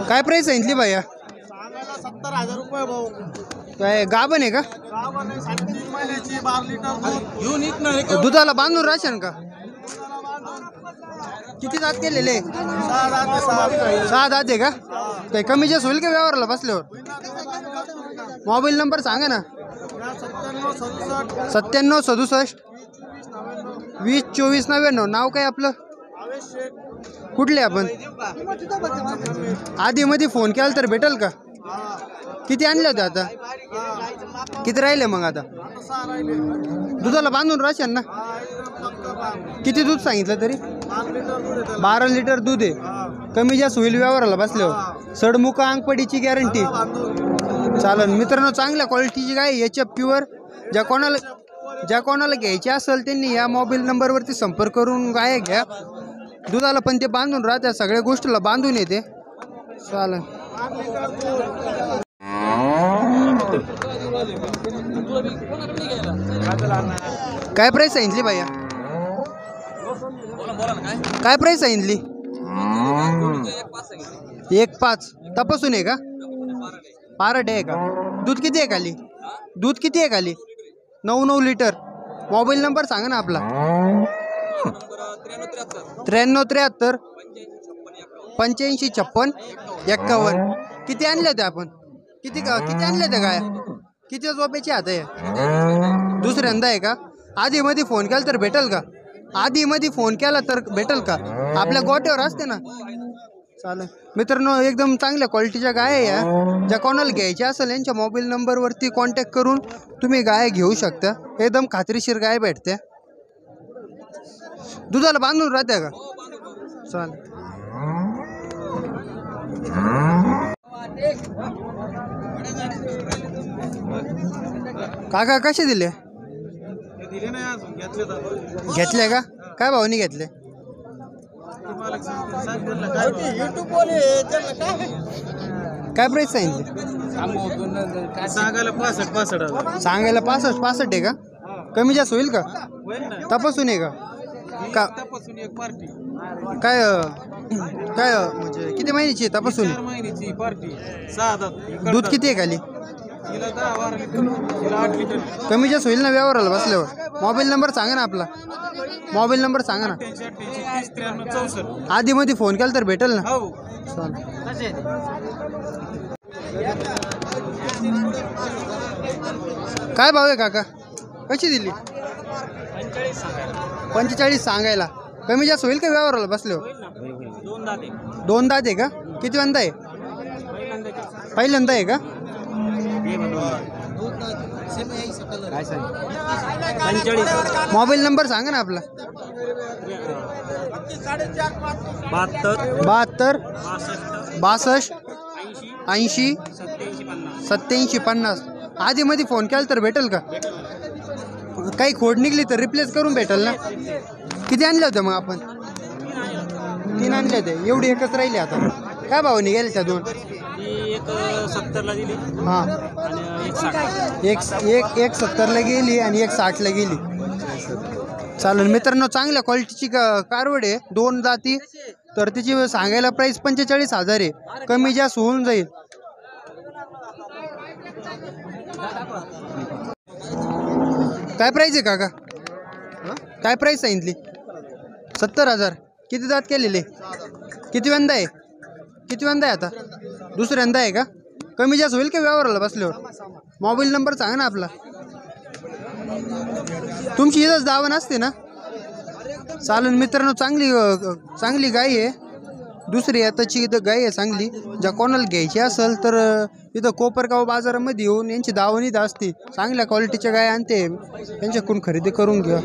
काय प्राइस सांगितली भैया? 70,000 रुपये भाऊ. काय गाभण आहे का? 3 महिन्याची 12 लिटर दुधाला बांधून राशन का? किती दात केलेले? 6 दात आहे का? काही कमी जास्त होईल का व्यवहाराला बसल्यावर? मोबाईल नंबर सांगा ना. 97 67 20 24 99. नाव काय आपलं? कुठले आपण? आधी मध्ये फोन केला तर भेटेल का? किती आणले होते आता? किती राहिले मग आता? दुधाला बांधून राशन ना? किती दूध सांगितलं तरी? 12 लिटर दूध आहे. कमी जास्त होईल व्यवहाराला बसल्यावर. सडमुका अंगपडीची गॅरंटी चालन. मित्रांनो चांगल्या क्वालिटीची गाय याच्या प्युअर. ज्या कोणाला घ्यायची असेल त्यांनी या मोबाईल नंबरवरती संपर्क करून गाय घ्या. दुधाला पण ते बांधून राहत्या, सगळ्या गोष्टीला बांधून येते. चालन. काय प्राइस सांगितली भैया? काय प्राइस सांगितली? 1.5. तपासून आहे का? पारड आहे का? दूध किती आहे खाली? दूध किती आहे खाली? 9 लिटर. मोबाईल नंबर सांगा ना आपला. 93 85 56 51. किती आणले होते आपण? किती आणले होते गाय? किती झोपेची हात आहे? दुसऱ्यांदा आहे का? आधी मध्ये फोन केला तर भेटेल का? आधी मध्ये फोन केला तर भेटेल का? आपल्या गोट्यावर असते ना. चालेल. मित्रांनो एकदम चांगल्या क्वालिटीच्या गाय आहे या. ज्या कोणाला घ्यायच्या असेल यांच्या मोबाईल नंबरवरती कॉन्टॅक्ट करून तुम्ही गाय घेऊ शकता. एकदम खात्रीशीर गाय भेटते. दुधाला बांधून राहते का? चालेल. काका कसे दिले? घेतले का? काय भावानी घेतले? काय प्राइस सांगितले? सांगायला 65 सांगायला 65 आहे का? कमी जास्त होईल का? तपासून आहे का? काय काय म्हणजे किती महिन्याची आहे तपासून? 4 महिन्याची पार्टी. 6 दात. दूध किती आहे खाली? 10-12 लिटर. 8 लिटर. कमी जास्त होईल ना व्यवहाराला बसल्यावर? मोबाईल नंबर सांगा ना आपला. मोबाईल नंबर सांगा ना. 88 30 93 64. आधी मध्ये फोन केला तर भेटेल ना? हो. काय भाव आहे काका? कशी दिली? 45 सांगायला. कमी जास्त होईल का व्यवहाराला बसल्यावर? 2 दात आहे का? किती वंदा आहे? पहिल्यांदा आहे का? मोबाईल नंबर सांगा ना आपला. 72 62 80 87 50. आधी मध्ये फोन केला तर भेटेल का? काही खोड निघली तर रिप्लेस करून भेटेल ना? किती आणले होते मग आपण? 3 आणले होते. एवढी एकच राहिली आता. काय भावाने गेले त्या 2? एक 70 ला दिली. हां. आणि एक 70 ला गेली आणि एक 60 ला गेली. चालेल. मित्रांनो चांगल्या क्वालिटीची कारवड आहे. 2 जाती. तर तिची सांगायला प्राइस 45,000 आहे. कमी जास्त होऊन जाईल. काय प्राइस आहे काका? काय प्राइस सांगितली? 70,000. किती दात केलेले? किती वंदा आहे? किती वंदा आहे आता? दुसऱ्यांदा आहे का? कमी जास्त होईल का व्यवहाराला बसल्यावर? मोबाईल नंबर सांगा ना आपला. तुमची इथंच दावण असते ना? चालेल. मित्रांनो चांगली गाय आहे. दुसरी आताची इथं गाय आहे चांगली. ज्या कोणाला घ्यायची असेल तर इथं कोपरगाव बाजारामध्ये येऊन यांची दावण इथं असते. चांगल्या क्वालिटीच्या गाय आणते. यांच्याकडून खरेदी करून घ्या.